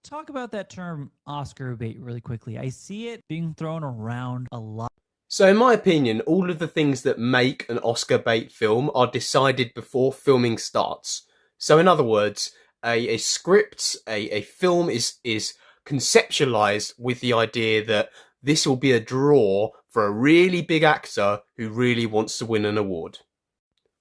Talk about that term Oscar bait really quickly. I see it being thrown around a lot. So, in my opinion, all of the things that make an Oscar bait film are decided before filming starts. So, in other words, a script, a film is conceptualized with the idea that this will be a draw for a really big actor who really wants to win an award.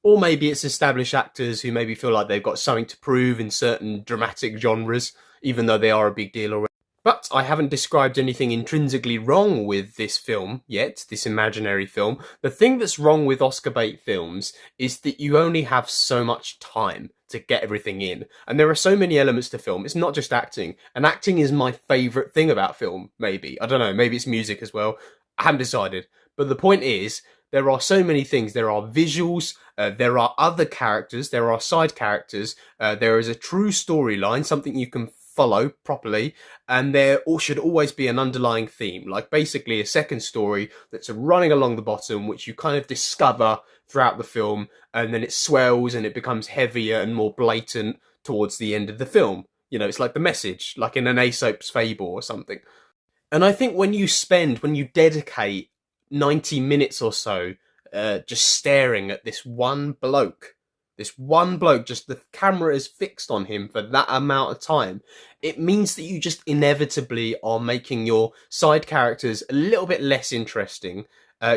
Or maybe it's established actors who maybe feel like they've got something to prove in certain dramatic genres, even though they are a big deal already. But I haven't described anything intrinsically wrong with this film yet, this imaginary film. The thing that's wrong with Oscar bait films is that you only have so much time to get everything in. And there are so many elements to film. It's not just acting. And acting is my favourite thing about film, maybe. I don't know, maybe it's music as well. I haven't decided. But the point is, there are so many things. There are visuals, there are other characters, there are side characters, there is a true storyline, something you can follow properly, and there should always be an underlying theme, like basically a second story that's running along the bottom, which you kind of discover throughout the film, and then it swells and it becomes heavier and more blatant towards the end of the film. You know, it's like the message, like in an Aesop's fable or something. And I think when you dedicate 90 minutes or so just staring at this one bloke, just the camera is fixed on him for that amount of time, it means that you just inevitably are making your side characters a little bit less interesting.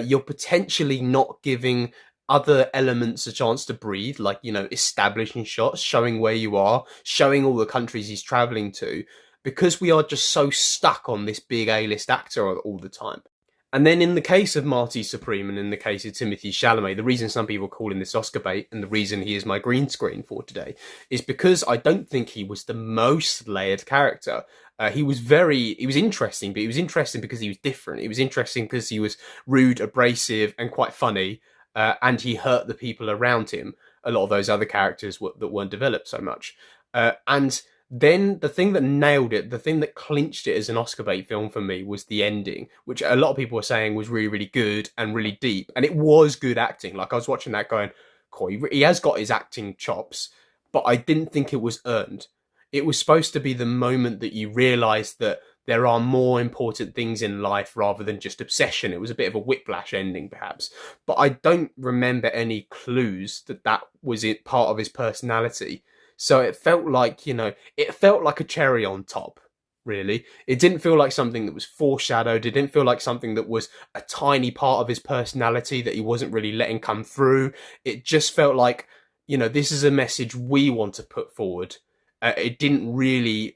You're potentially not giving other elements a chance to breathe, like, you know, establishing shots, showing where you are, showing all the countries he's traveling to, because we are just so stuck on this big A-list actor all the time. And then in the case of Marty Supreme and in the case of Timothy Chalamet, the reason some people call him this Oscar bait and the reason he is my green screen for today is because I don't think he was the most layered character. He was interesting, but he was interesting because he was different. He was interesting because he was rude, abrasive, and quite funny, and he hurt the people around him. A lot of those other characters that weren't developed so much. And then the thing that nailed it, the thing that clinched it as an Oscar bait film for me was the ending, which a lot of people were saying was really, really good and really deep. And it was good acting. Like, I was watching that going, cool, he has got his acting chops, but I didn't think it was earned. It was supposed to be the moment that you realise that there are more important things in life rather than just obsession. It was a bit of a whiplash ending, perhaps. But I don't remember any clues that that was it, part of his personality. So it felt like, you know, it felt like a cherry on top, really. It didn't feel like something that was foreshadowed. It didn't feel like something that was a tiny part of his personality that he wasn't really letting come through. It just felt like, you know, this is a message we want to put forward. It didn't really